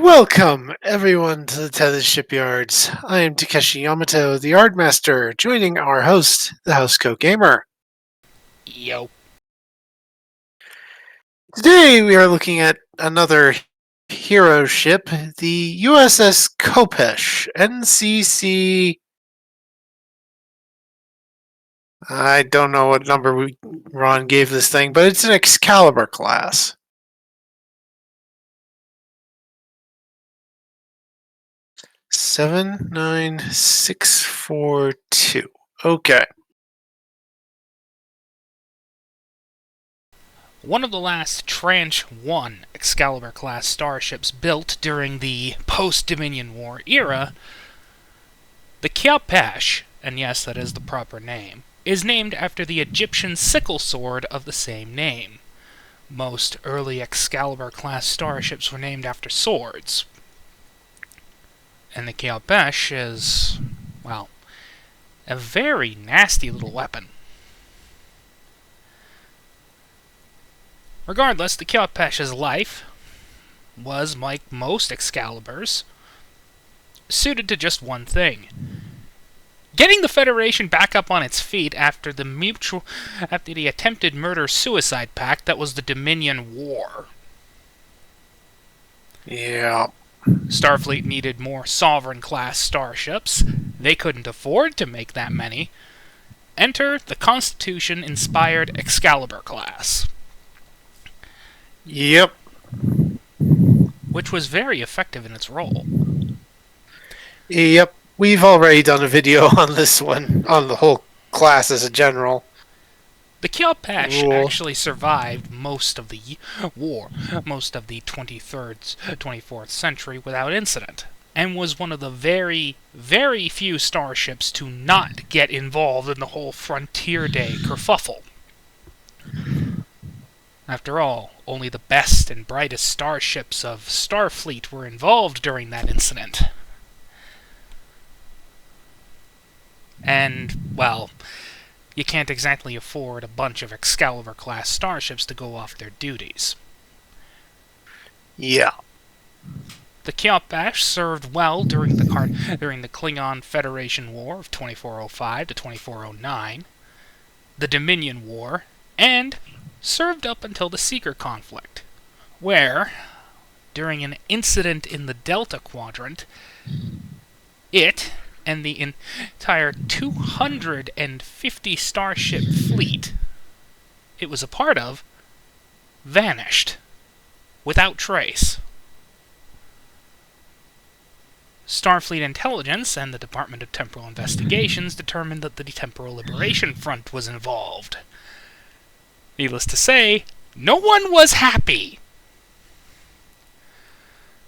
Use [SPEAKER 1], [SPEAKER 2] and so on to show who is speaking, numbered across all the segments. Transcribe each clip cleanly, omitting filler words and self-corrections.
[SPEAKER 1] Welcome, everyone, to the Tethys Shipyards. I am Takeshi Yamato, the Yardmaster, joining our host, the Housecoat Gamer.
[SPEAKER 2] Yo.
[SPEAKER 1] Today, we are looking at another hero ship, the USS Khopesh, NCC. I don't know what number Ron gave this thing, but it's an Excalibur class. Seven nine six four two. Okay.
[SPEAKER 2] One of the last Tranche 1 Excalibur-class starships built during the post-Dominion War era, the Khopesh, and yes, that is the proper name, is named after the Egyptian sickle sword of the same name. Most early Excalibur-class starships were named after swords. And the Khopesh is, well, a very nasty little weapon. Regardless, the Khopesh's life was, like most Excaliburs, suited to just one thing: getting the Federation back up on its feet after the attempted murder-suicide pact that was the Dominion War.
[SPEAKER 1] Yeah.
[SPEAKER 2] Starfleet needed more Sovereign-class starships. They couldn't afford to make that many. Enter the Constitution-inspired Excalibur class.
[SPEAKER 1] Yep.
[SPEAKER 2] Which was very effective in its role.
[SPEAKER 1] Yep. We've already done a video on this one, on the whole class as a general.
[SPEAKER 2] The Khopesh actually survived most of the war, most of the 24th century without incident, and was one of the very, very few starships to not get involved in the whole Frontier Day kerfuffle. After all, only the best and brightest starships of Starfleet were involved during that incident. And, well, you can't exactly afford a bunch of Excalibur-class starships to go off their duties.
[SPEAKER 1] Yeah.
[SPEAKER 2] The Khopesh served well during the Klingon Federation War of 2405 to 2409, the Dominion War, and served up until the Seeker conflict, where, during an incident in the Delta Quadrant, it and the entire 250 starship fleet it was a part of vanished without trace. Starfleet Intelligence and the Department of Temporal Investigations determined that the Temporal Liberation Front was involved. Needless to say, no one was happy.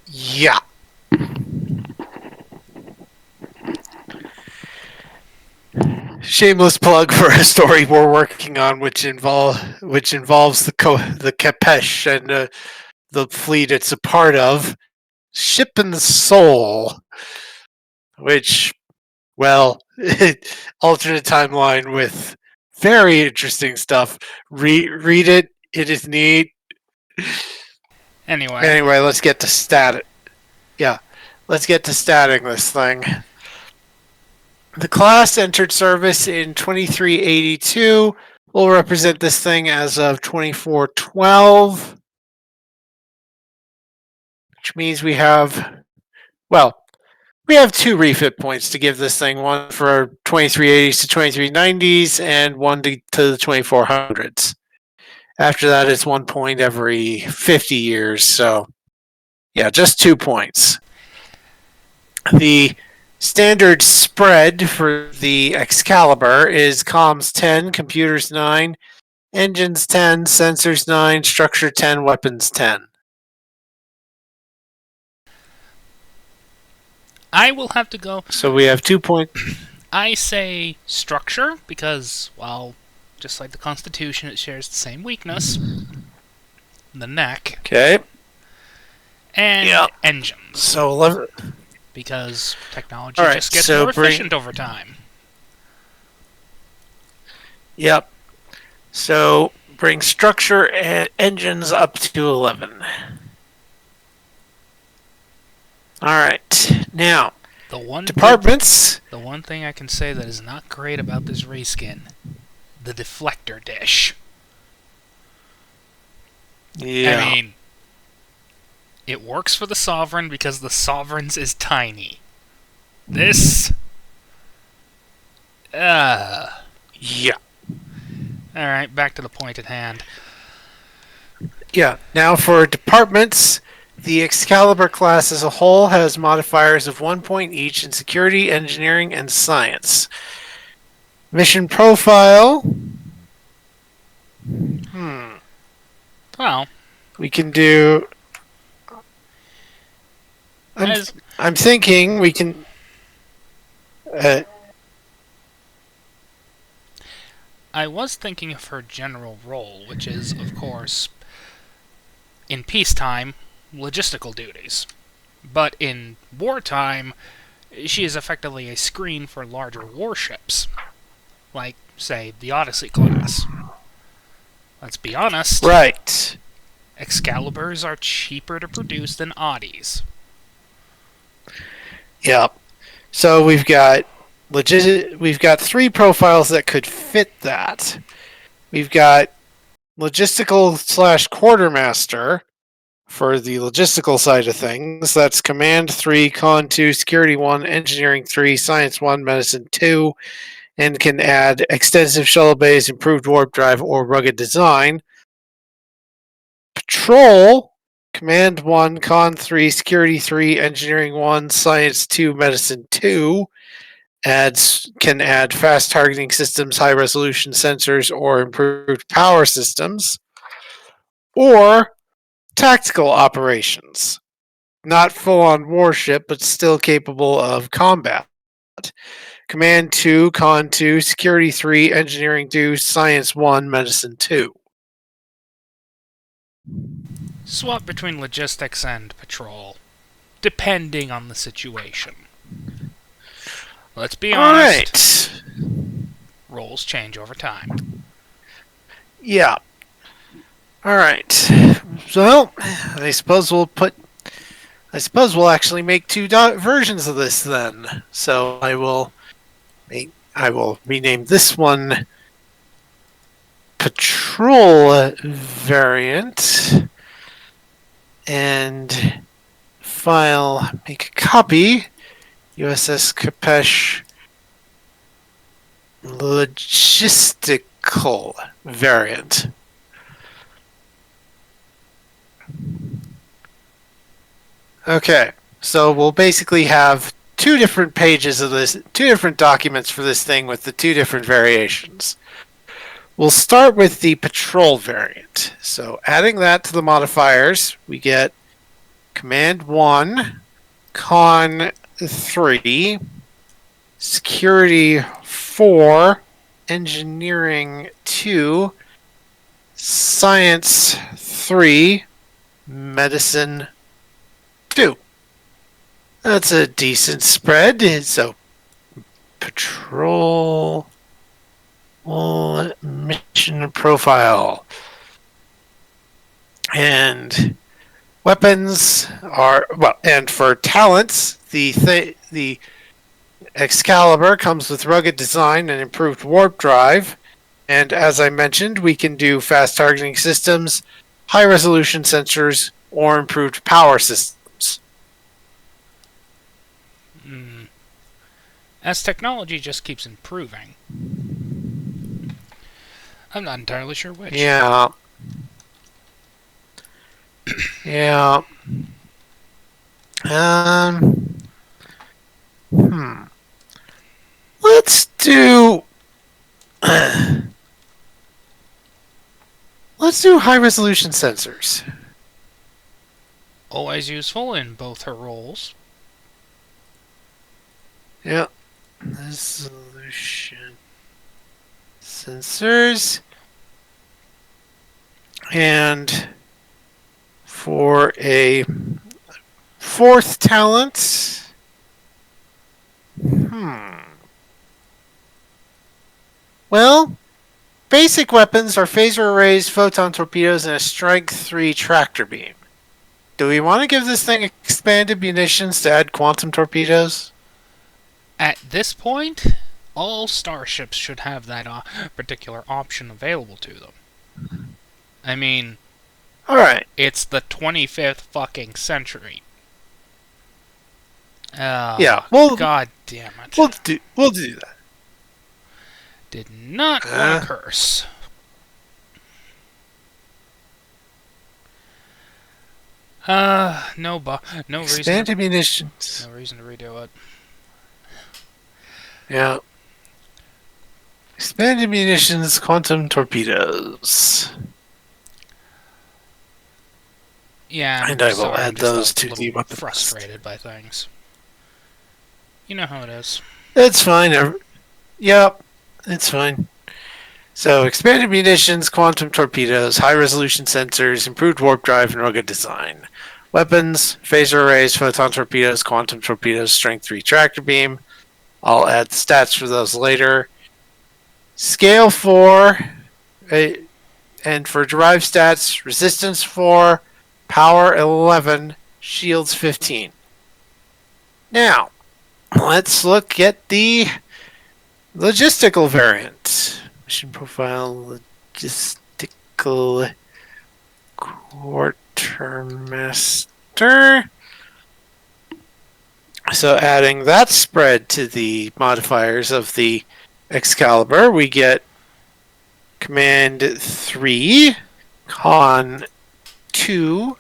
[SPEAKER 1] Yeah. Shameless plug for a story we're working on, which involves the Khopesh and the fleet it's a part of, Ship and the Soul, which, well, alternate timeline with very interesting stuff. Read it; it is neat. Anyway, let's get to stat. Yeah, let's get to statting this thing. The class entered service in 2382. Will represent this thing as of 2412, which means we have two refit points to give this thing, one for 2380s to 2390s and one to the 2400s. After that, it's 1 point every 50 years. So, yeah, just 2 points. The standard spread for the Excalibur is comms 10, computers 9, engines 10, sensors 9, structure 10, weapons 10.
[SPEAKER 2] I will have to go.
[SPEAKER 1] So we have 2 points.
[SPEAKER 2] I say structure because, well, just like the Constitution, it shares the same weakness. The neck.
[SPEAKER 1] Okay.
[SPEAKER 2] And engines.
[SPEAKER 1] So 11.
[SPEAKER 2] Because technology just gets more efficient over time.
[SPEAKER 1] Yep. So bring structure and engines up to 11. All right. Now,
[SPEAKER 2] The one
[SPEAKER 1] departments.
[SPEAKER 2] the one thing I can say that is not great about this reskin, the deflector dish.
[SPEAKER 1] Yeah.
[SPEAKER 2] I mean, it works for the Sovereign because the Sovereign's is tiny. This...
[SPEAKER 1] Yeah.
[SPEAKER 2] Alright, back to the point at hand.
[SPEAKER 1] Yeah. Now for departments, the Excalibur class as a whole has modifiers of 1 point each in security, engineering, and science. Mission profile.
[SPEAKER 2] Well,
[SPEAKER 1] We can do. I'm thinking we can.
[SPEAKER 2] I was thinking of her general role, which is, of course, in peacetime, logistical duties. But in wartime, she is effectively a screen for larger warships. Like, say, the Odyssey class. Let's be honest.
[SPEAKER 1] Right.
[SPEAKER 2] Excaliburs are cheaper to produce than Oddies.
[SPEAKER 1] Yep. So we've got three profiles that could fit that. We've got logistical / quartermaster for the logistical side of things. That's command 3, con 2, security 1, engineering 3, science 1, medicine 2, and can add extensive shuttle bays, improved warp drive, or rugged design. Patrol, command 1, con 3, security 3, engineering 1, science 2, medicine 2. Can add fast targeting systems, high resolution sensors, or improved power systems. Or tactical operations. Not full on warship, but still capable of combat. Command 2, con 2, security 3, engineering 2, science 1, medicine 2.
[SPEAKER 2] Swap between logistics and patrol, depending on the situation. Let's be honest.
[SPEAKER 1] Alright.
[SPEAKER 2] Roles change over time.
[SPEAKER 1] Yeah. Alright. So, I suppose we'll actually make two versions of this then. So I will rename this one Patrol variant and make a copy USS Khopesh logistical variant. Okay, so we'll basically have two different pages of this, two different documents for this thing with the two different variations. We'll start with the patrol variant. So adding that to the modifiers, we get command 1, con 3, security 4, engineering 2, science 3, medicine 2. That's a decent spread. So patrol mission profile. And weapons are, well, and for talents, the Excalibur comes with rugged design and improved warp drive. And as I mentioned, we can do fast targeting systems, high resolution sensors, or improved power systems.
[SPEAKER 2] As technology just keeps improving, I'm not entirely sure which.
[SPEAKER 1] Yeah. Yeah. Let's do. Let's do high resolution sensors.
[SPEAKER 2] Always useful in both her roles.
[SPEAKER 1] Yeah. Resolution sensors. And for a fourth talent. Well, basic weapons are phaser arrays, photon torpedoes, and a strength 3 tractor beam. Do we want to give this thing expanded munitions to add quantum torpedoes?
[SPEAKER 2] At this point, all starships should have that particular option available to them. I mean,
[SPEAKER 1] All right.
[SPEAKER 2] it's the 25th fucking century.
[SPEAKER 1] Yeah.
[SPEAKER 2] God damn it.
[SPEAKER 1] We'll do that.
[SPEAKER 2] Did not want to curse. No reason.
[SPEAKER 1] Expanded munitions.
[SPEAKER 2] No reason to redo it.
[SPEAKER 1] Yeah. Expanded munitions, quantum torpedoes.
[SPEAKER 2] Yeah,
[SPEAKER 1] And I will
[SPEAKER 2] sorry,
[SPEAKER 1] add
[SPEAKER 2] I'm just
[SPEAKER 1] those
[SPEAKER 2] a
[SPEAKER 1] to
[SPEAKER 2] little
[SPEAKER 1] the weapon list.
[SPEAKER 2] frustrated by things. You know how it is.
[SPEAKER 1] It's fine. Yep, it's fine. So, expanded munitions, quantum torpedoes, high-resolution sensors, improved warp drive, and rugged design. Weapons, phaser arrays, photon torpedoes, quantum torpedoes, strength 3 tractor beam. I'll add the stats for those later. Scale 4, and for derived stats, resistance 4, power 11, shields 15. Now, let's look at the logistical variant. Mission profile, logistical quartermaster. So adding that spread to the modifiers of the Excalibur, we get Command 3, Con 2,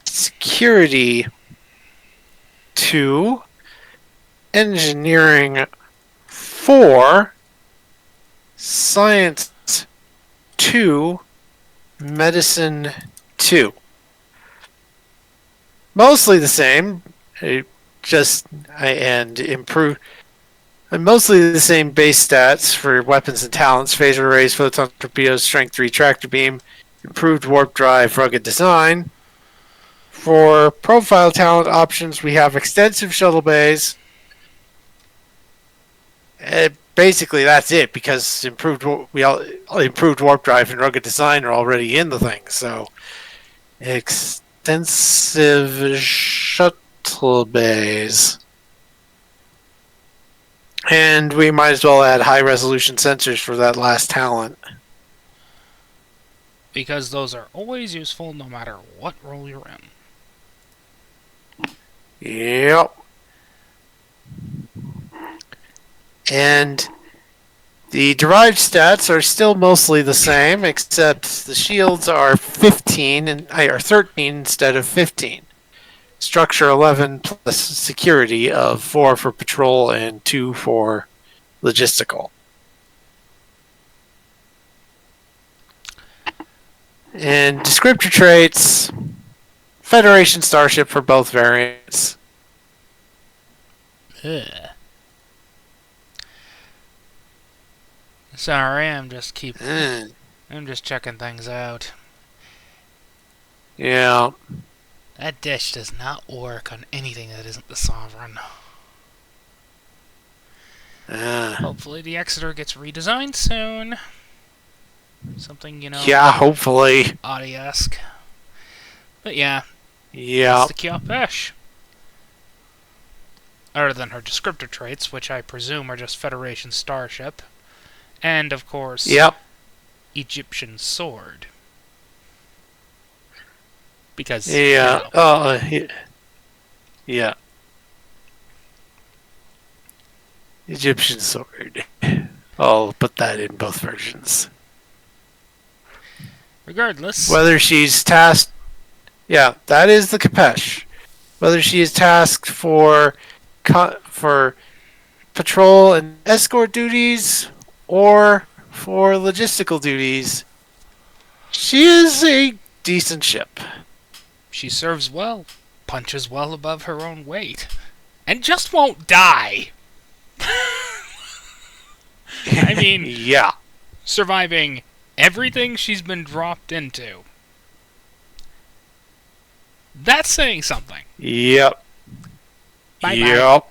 [SPEAKER 1] Security 2, Engineering 4, Science 2, Medicine 2. Mostly the same, and mostly the same base stats for weapons and talents: phaser arrays, photon torpedoes, strength 3 tractor beam, improved warp drive, rugged design. For profile talent options, we have extensive shuttle bays. Basically, that's it, because improved warp drive and rugged design are already in the thing. So, extensive shuttle bays. And we might as well add high-resolution sensors for that last talent.
[SPEAKER 2] Because those are always useful no matter what role you're in.
[SPEAKER 1] Yep. And the derived stats are still mostly the same, except the shields are 13 instead of 15. Structure 11 plus security of 4 for patrol and 2 for logistical. And descriptor traits, Federation starship for both variants.
[SPEAKER 2] Ugh. Sorry, I'm just checking things out.
[SPEAKER 1] Yeah.
[SPEAKER 2] That dish does not work on anything that isn't the Sovereign. Hopefully the Exeter gets redesigned soon. Something,
[SPEAKER 1] Yeah, hopefully.
[SPEAKER 2] Audi-esque. But yeah.
[SPEAKER 1] Yeah.
[SPEAKER 2] It's the Khopesh. Other than her descriptor traits, which I presume are just Federation starship. And, of course,
[SPEAKER 1] Yep.
[SPEAKER 2] Egyptian sword. Because,
[SPEAKER 1] Yeah. Yeah. Egyptian sword. I'll put that in both versions.
[SPEAKER 2] Regardless.
[SPEAKER 1] Whether she's tasked... Yeah, that is the Khopesh. Whether she is tasked for patrol and escort duties or for logistical duties, she is a decent ship.
[SPEAKER 2] She serves well, punches well above her own weight, and just won't die. I mean,
[SPEAKER 1] yeah.
[SPEAKER 2] Surviving everything she's been dropped into. That's saying something.
[SPEAKER 1] Yep.
[SPEAKER 2] Bye-bye.
[SPEAKER 1] Yep.